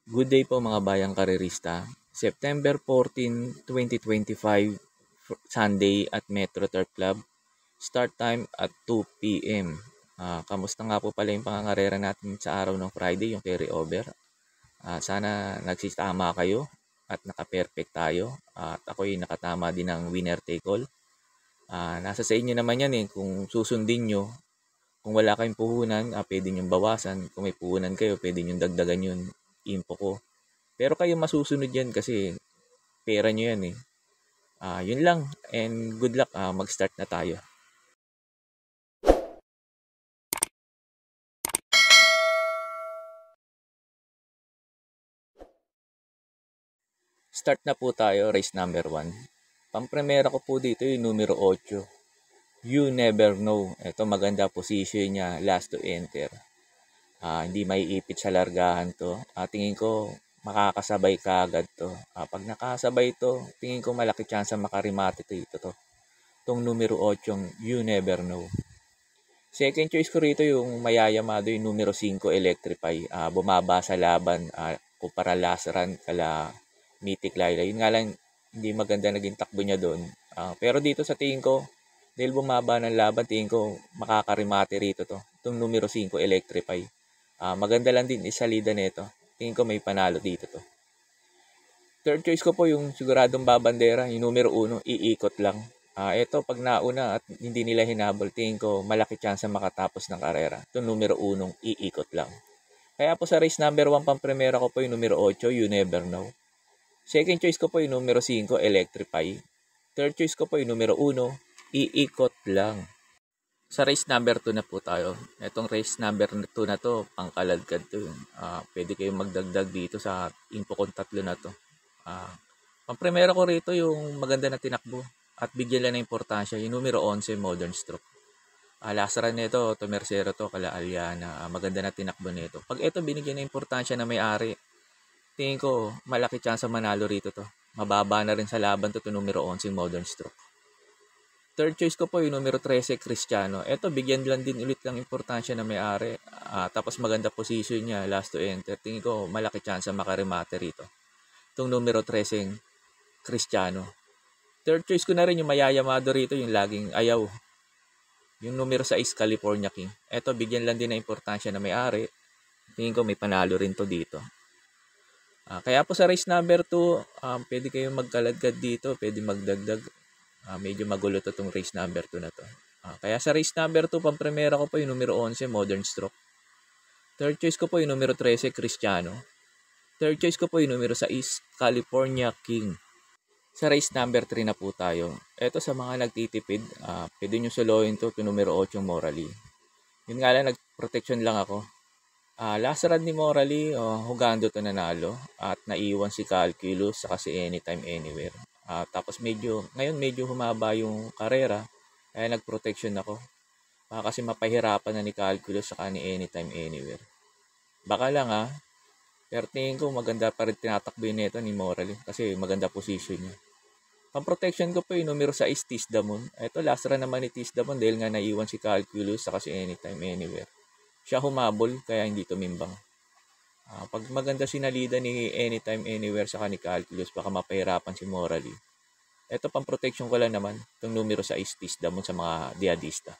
Good day po mga bayang karerista. September 14, 2025, Sunday at Metro Turf Club. Start time at 2 p.m. Kamusta nga po pala yung pangangarera natin sa araw ng Friday, yung carry over. Sana nagsistama kayo at naka-perfect tayo. At ako'y nakatama din ng winner take all. Nasa sa inyo naman yan kung susundin nyo. Kung wala kayong puhunan, pwede nyo bawasan. Kung may puhunan kayo, pwede nyo dagdagan yun. Info ko. Pero kayo masusunod yan kasi pera nyo yan. Yun lang and good luck. Mag-start na tayo. Start na po tayo, race number 1. Pampremera ko po dito yung numero 8. You never know. Ito maganda position niya, last to enter. Hindi maiipit sa largahan to. Tingin ko makakasabay ka agad to. Pag nakasabay to, tingin ko malaki chance makarimate dito to. Itong numero 8, you never know. Second choice ko rito yung mayayamado yung numero 5, Electrify. Bumaba sa laban kumpara last run kala Mythic Laila. Yun nga lang, hindi maganda naging takbo niya doon. Pero dito sa tingin ko, dahil bumaba ng laban, tingin ko makakarimate rito to. Itong numero 5, Electrify. Maganda lang din isalida nito. Tingin ko may panalo dito to. Third choice ko po yung siguradong babandera, yung numero 1, iikot lang. Ito pag nauna at hindi nila hinabol, tingin ko malaki chance makatapos ng karera. Itong numero 1, iikot lang. Kaya po sa race number 1 pampremera ko po yung numero 8, you never know. Second choice ko po yung numero 5, Electrify. Third choice ko po yung numero 1, iikot lang. Sa race number 2 na po tayo. Itong race number 2 na to, pangkaladkad to. Pwede kayong magdagdag dito sa info kong tatlo na to. Pampremera ko rito yung maganda na tinakbo at bigyan lang ng importansya yung numero 11, Modern Stroke. Last run nito, to Mercero to, kala Aliana. Maganda na tinakbo nito. Pag ito binigyan ng importansya na may-ari, tingin ko malaki chance manalo rito to. Mababa na rin sa laban to numero 11, Modern Stroke. Third choice ko po yung numero 13, Cristiano. Ito, bigyan lang din ulit ng importansya na may-ari. Tapos maganda position niya, last to enter. Tingin ko malaki chance makarimate rito. Itong numero 13, Cristiano. Third choice ko na rin yung mayayamado rito, yung laging ayaw. Yung numero 6, California King. Ito, bigyan lang din ng importansya na may-ari. Tingin ko may panalo rin to dito. Kaya po sa race number 2, pwede kayong magkaladkad dito, pwede magdagdag. Medyo magulo to itong race number 2 na to. Kaya sa race number 2, pampremera ko po yung numero 11, Modern Stroke. Third choice ko po yung numero 13, Cristiano. Third choice ko po yung numero 6, California King. Sa race number 3 na po tayo. Ito sa mga nagtitipid, pwede nyo solohin to numero 8, Morally. Yun nga lang, nag-protection lang ako. Last run ni Morally, hugando to nanalo at naiwan si Calculus saka si Anytime Anywhere. Tapos ngayon medyo humaba yung karera, kaya nag-protection ako. Kasi mapahirapan na ni Calculus saka ni Anytime Anywhere. Baka lang pero tingin ko maganda pa rin tinatakbo yun nito ni Morally kasi maganda position niya. Pang-protection ko po yung numero 6, Tease the Moon. Ito last run naman ni Tease the Moon dahil nga naiwan si Calculus saka si Anytime Anywhere. Siya humabol kaya hindi tumimbang. Pag maganda sinalida ni Anytime Anywhere saka ni Calculus, baka mapahirapan si Morally. Ito pang protection ko lang naman, itong numero 6, Tease the Moon sa mga diadista.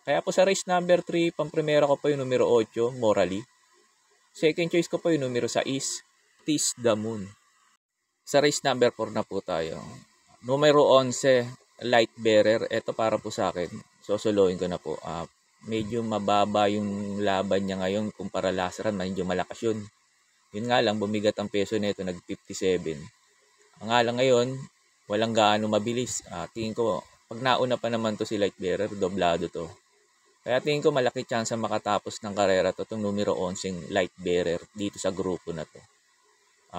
Kaya po sa race number 3, pampremera ko po yung numero 8, Morally. Second choice ko po yung numero 6, Tease the Moon. Sa race number 4 na po tayo. Numero 11, Light Bearer. Ito para po sa akin. Sosolohin ko na po. Medyo mababa yung laban niya ngayon kumpara last run, medyo malakas yun. Yun nga lang, bumigat ang peso nito, nag-57. Ang nga lang ngayon, walang gaano mabilis. Tingin ko, pag nauna pa naman to si Light Bearer, doblado to. Kaya tingin ko malaki chance makatapos ng karera to, itong numero 11, Light Bearer, dito sa grupo na to.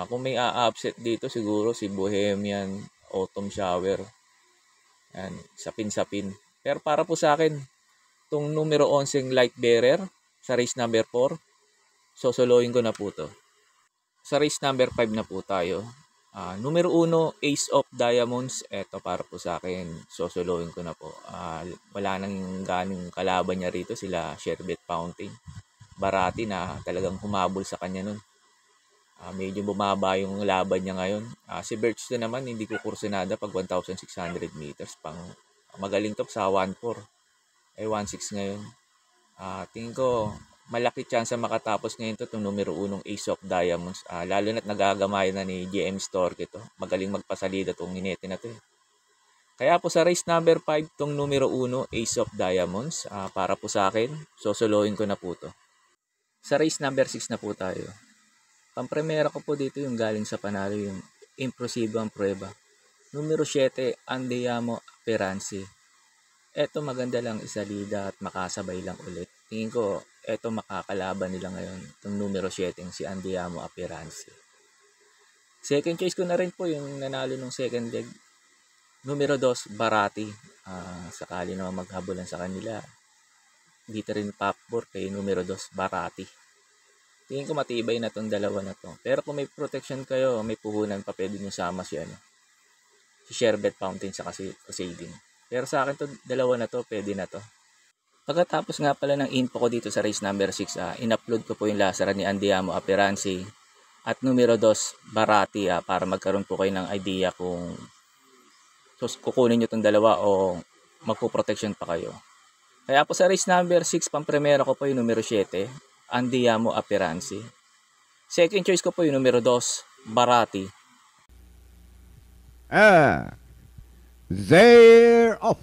Kung may upset dito, siguro si Bohemian, Autumn Shower. Yan, sapin-sapin. Pero para po sa akin, itong numero 11 Light Bearer sa race number 4, sosolohin ko na po to. Sa race number 5 na po tayo. Numero 1, Ace of Diamonds. Ito para po sa akin, sosolohin ko na po. Wala nang ganong kalaban niya rito, sila Sherbet Fountain. Barati na talagang humabol sa kanya nun. Medyo bumaba yung laban niya ngayon. Si Birch naman, hindi ko kursunada pag 1,600 meters. Magaling to sa 1,4. 1,6 ngayon. Tingin ko, malaki chance makatapos ngayon to itong numero 1 Ace of Diamonds. Lalo na't nagagamay na ni JM Stork ito. Magaling magpasalida itong hinete na to. Kaya po sa race number 5, itong numero 1 Ace of Diamonds. Para po sa akin, sosolohin ko na po to. Sa race number 6 na po tayo. Pampremera ko po dito yung galing sa panalo, yung impresibo ang prueba. Numero 7, Andiamo Peranzi. Eto maganda lang isalida at makasabay lang ulit. Tingin ko, eto makakalaban nila ngayon. Itong numero 7, si Andiamo Peranzi. Second choice ko na rin po yung nanalo ng second leg. Numero 2, Barati. Sakali naman maghabulan sa kanila. Dito rin papbor kay numero 2, Barati. Tingin ko matibay na tong dalawa na to. Pero kung may protection kayo, may puhunan pa, pwede nyo sama si Sherbet Fountain sa kasi Crusading. Pero sa akin to, dalawa na to, pwede na to. Pagkatapos nga pala ng info ko dito sa race number 6, in-upload ko po yung lasaran ni Andiamo Peranzi at numero 2, Barati, para magkaroon po kayo ng idea kung kukunin nyo tong dalawa o magpo-protection pa kayo. Kaya po sa race number 6, pampremera ko po yung numero 7, Andiamo Peranzi. Second choice ko po yung numero 2, Barati. They're off.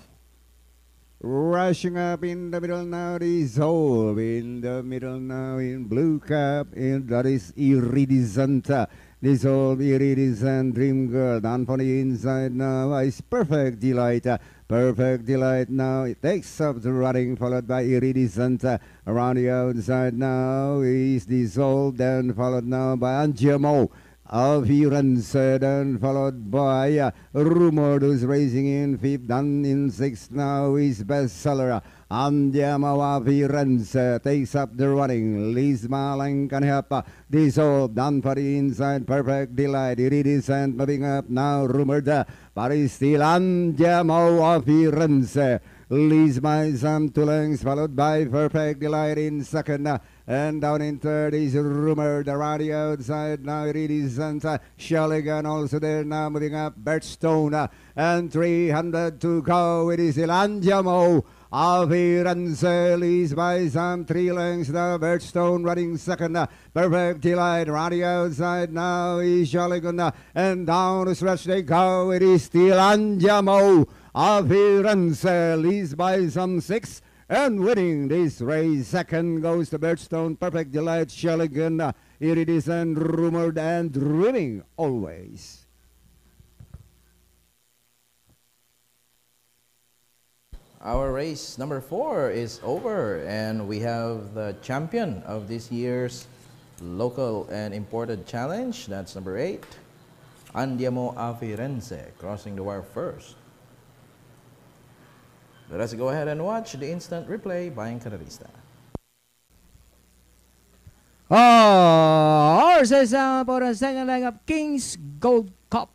Rushing up in the middle now, dissolve in the middle now in blue cap, and that is Iridescent. Dissolve Iridescent Dream Girl. Down for the inside now is Perfect Delight. Perfect Delight now. It takes up the running, followed by Iridescent. Around the outside now is Dissolved, then followed now by Andiamo Peranzi, then followed by Rumor, who's racing in fifth. Done in sixth now is Bestseller. Andiamo Peranzi takes up the running. Liz Malang can help. Dissolved, done for the inside. Perfect Delight. Iridescent moving up now. Rumored, but is still Andiamo Peranzi. Liz by some 2 lengths, followed by Perfect Delight in second. And down in third is Rumored. Around the outside now Iridescent. Shaligan also there now moving up. Birchstone. And 300 to go. It is Andiamo Peranzi leads by some 3 lengths now. Birchstone running second. Perfect Delight around the outside now is Shaligan. And down the stretch they go. It is still Andiamo Peranzi leads by some 6. And winning this race, second goes to Birchstone, Perfect Delight, Shaligan, Iridescent, Rumored, and Dreaming Always. Our race number 4 is over, and we have the champion of this year's local and imported challenge. That's number 8, Andiamo Peranzi, crossing the wire first. Let us go ahead and watch the instant replay by Encararista. Horses for the second leg of King's Gold Cup.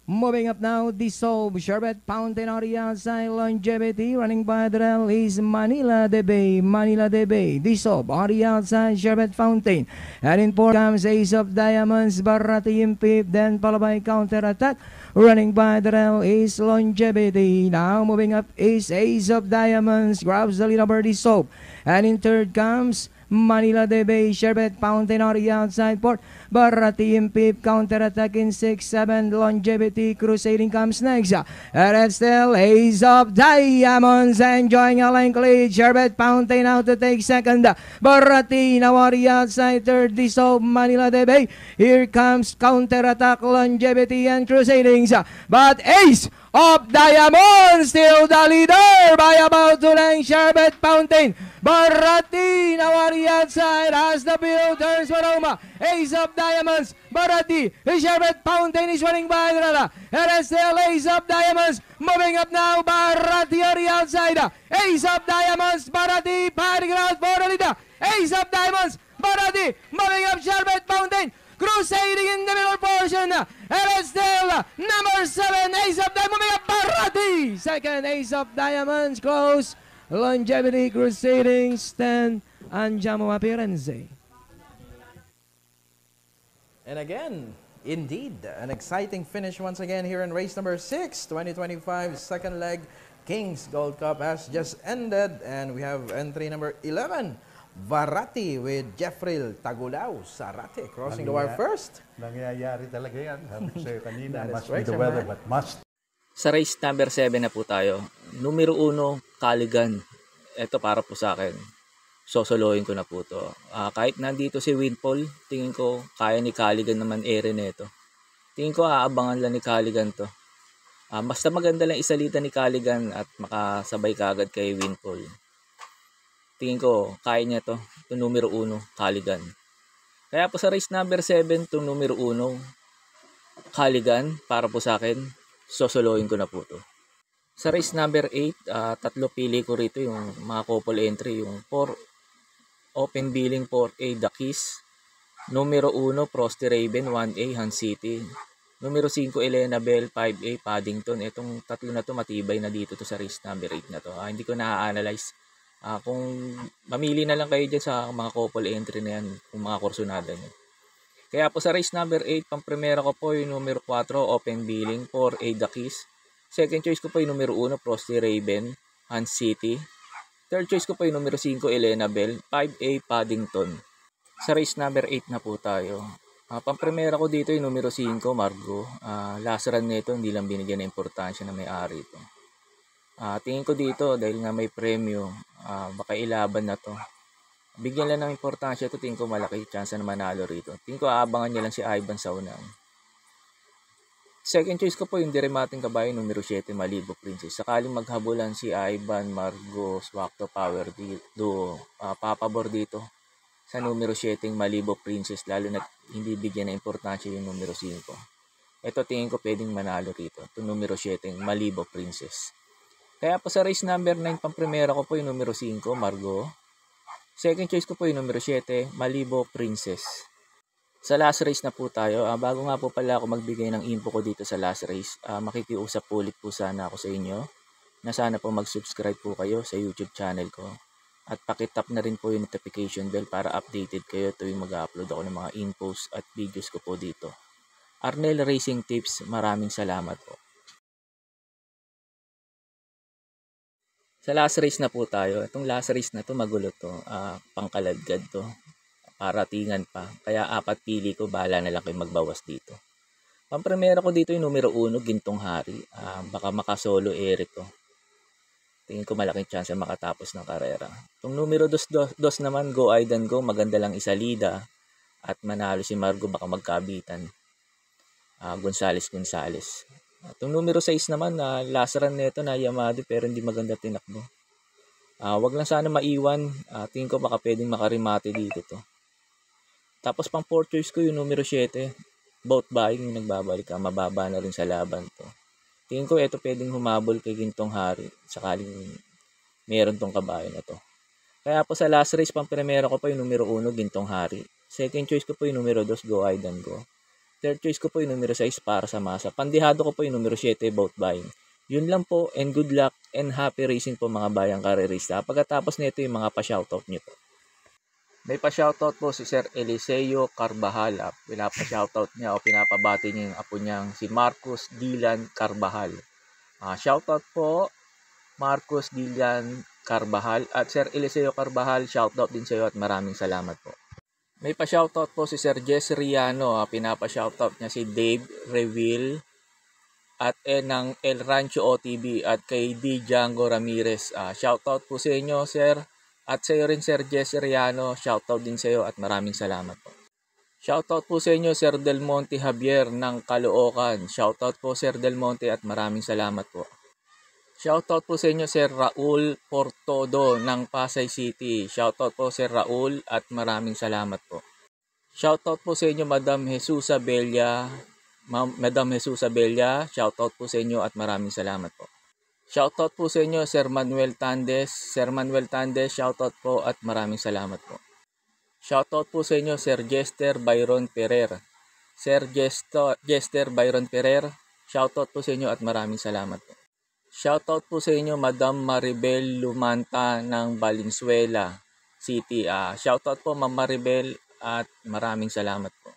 Moving up now, Dissolve, Sherbet Fountain on the outside, Longevity, running by the rail is Manila de Bay, Dissolve on the outside, Sherbet Fountain, and in fourth comes Ace of Diamonds, Barati in fifth, then followed by Counter Attack, running by the rail is Longevity, now moving up is Ace of Diamonds, grabs the lead over Dissolve, and in third comes Manila de Bay, Sherbet Fountain on the outside port, Barati in fifth, Counter Attack in 6-7, Longevity Crusading comes next. And it's still Ace of Diamonds enjoying a length lead. Sherbet Fountain out to take second. Barati now on the outside third, Dissolve, Manila de Bay. Here comes Counter Attack, Longevity and Crusading. But Ace of Diamonds still the leader by about 2 lengths. Sherbet Fountain, Barati now on the outside as the field turns for Roma. Ace of Diamonds, Barati, Sherbet Fountain is running by Rala. And it's still Ace of Diamonds moving up now. Barati on the outside. Ace of Diamonds, Barati fighting out for the leader. Ace of Diamonds, Barati moving up. Sherbet Fountain Crusading in the middle portion. And it's still number 7, Ace of Diamonds moving up. Barati second, Ace of Diamonds close. Longevity Crusading stand, Andiamo Peranzi. And again, indeed, an exciting finish once again here in race number 6, 2025 second leg. Kings Gold Cup has just ended, and we have entry number 11, Varati with Jeffrey Tagulao Sarate crossing the wire first. Nangyayari talaga yan. Sabi ko sa'yo kanina, That is must be correct, the sir, weather, man. but must. Sa race number 7 na po tayo. Numero 1, Caligan. Ito para po sa akin. Sosolohin ko na po to. Kahit nandito si Winpole, tingin ko kaya ni Caligan naman ere nito. Tingin ko aabangan lang ni Caligan to. Basta maganda lang isalita ni Caligan at makasabay kagad kay Winpole. Tingin ko kaya niya to. Ito numero 1, Caligan. Kaya po sa race number 7, ito numero 1, Caligan, para po sa akin, sosolohin ko na po to. Sa race number 8, tatlo pili ko rito yung mga couple entry. Yung 4 open billing 4A The Kiss. Numero 1, Frosty Raven, 1A Hans City. Numero 5, Elena Bell, 5A Paddington. Itong tatlo na to matibay na dito to sa race number 8 na to. Hindi ko na-analyze. Kung mamili na lang kayo dyan sa mga couple entry na yan, kung mga kursunada nyo. Kaya po sa race number 8, pang primera ko po yung numero 4, open billing, 4A The Kiss. Second choice ko po yung numero 1, Frosty Raven, Hans City. Third choice ko po yung numero 5, Elena Bell, 5A Paddington. Sa race number 8 na po tayo. Pang primera ko dito yung numero 5, Margo. Last run nito, hindi lang binigyan ng importansya na may-ari ito. Tingin ko dito, dahil nga may premyo, baka ilaban na to. Bigyan lang ng importansya ito, tingin ko malaki chance na manalo rito. Tingin ko aabangan niya lang si Ivan sa unang. Second choice ko po yung Dirimating Kabayo, numero 7, Malibo Princess. Sakaling maghabulan si Ivan, Margo, Swakto, Power dito, papabor dito sa numero 7, Malibo Princess, lalo na hindi bigyan ng importansya yung numero 5. Ito tingin ko pwedeng manalo rito. Ito numero 7, Malibo Princess. Kaya po sa race number 9, pang primera ko po yung numero 5, Margo. Second choice ko po yung numero 7, Malibo Princess. Sa last race na po tayo. Bago nga po pala ako magbigay ng info ko dito sa last race, makikiusap ulit po sana ako sa inyo na sana po mag-subscribe po kayo sa YouTube channel ko. At pakitap na rin po yung notification bell para updated kayo tuwing mag-upload ako ng mga infos at videos ko po dito. Arnel Racing Tips, maraming salamat po. Sa last race na po tayo. Itong last race na to magulo to. Pangkaladkad to. Paratingan pa. Kaya 4 pili ko, bahala na lang kayo magbawas dito. Pampremera ko dito yung numero 1, Gintong Hari. Baka makasolo ere to. Tingin ko malaking chance na makatapos ng karera. Itong numero 2 naman, Go Aidan Go. Maganda lang isalida. At manalo si Margo, baka magkabitan. Gonzales. Itong numero 6 naman, last run nito na Yamado pero hindi maganda tinakbo. Wag lang sana maiwan. Tingin ko baka pwedeng makarimate dito to. Tapos pang 4 choice ko yung numero 7. Boat buying yung nagbabalik. Mababa na rin sa laban to. Tingin ko ito pwedeng humabol kay Gintong Hari. Sakaling meron tong kabayo na to. Kaya po sa last race pang primera ko po yung numero 1, Gintong Hari. Second choice ko po yung numero 2, Go Aidan Go. Third choice ko po yung numero 6, para sa masa. Pandihado ko po yung numero 7, Boat Buying. Yun lang po, and good luck and happy racing po mga bayang karerista. Pagkatapos nito yung mga pa-shoutout nyo po. May pa-shoutout po si Sir Eliseo Carbajal. Pinapa-shoutout niya o pinapabati niya yung apo niyang si Marcos Dylan Carbajal. Shoutout po Marcos Dylan Carbajal at Sir Eliseo Carbajal. Shoutout din sa iyo at maraming salamat po. May pa-shoutout po si Sir Jess Riano. Pinapa-shoutout niya si Dave Reville at ng El Rancho OTB at kay D. Django Ramirez. Shoutout po sa inyo, Sir. At sa iyo rin, Sir Jess Riano. Shoutout din sa iyo at maraming salamat po. Shoutout po sa inyo, Sir Del Monte Javier ng Caloocan. Shoutout po, Sir Del Monte at maraming salamat po. Shoutout po sa inyo, Sir Raul Portodo ng Pasay City. Shoutout po, Sir Raul at maraming salamat po. Shoutout po sa inyo, Madam Jesusa Bella. Madam Jesusa Bella, shoutout po sa inyo at maraming salamat po. Shoutout po sa inyo, Sir Manuel Tandes. Sir Manuel Tandes, shoutout po at maraming salamat po. Shoutout po sa inyo, Sir Jester Byron Ferrer. Sir Jester Byron Ferrer, shoutout po sa inyo at maraming salamat po. Shoutout po sa inyo, Madam Maribel Lumanta ng Valenzuela City. Shoutout po, Ma'am Maribel at maraming salamat po.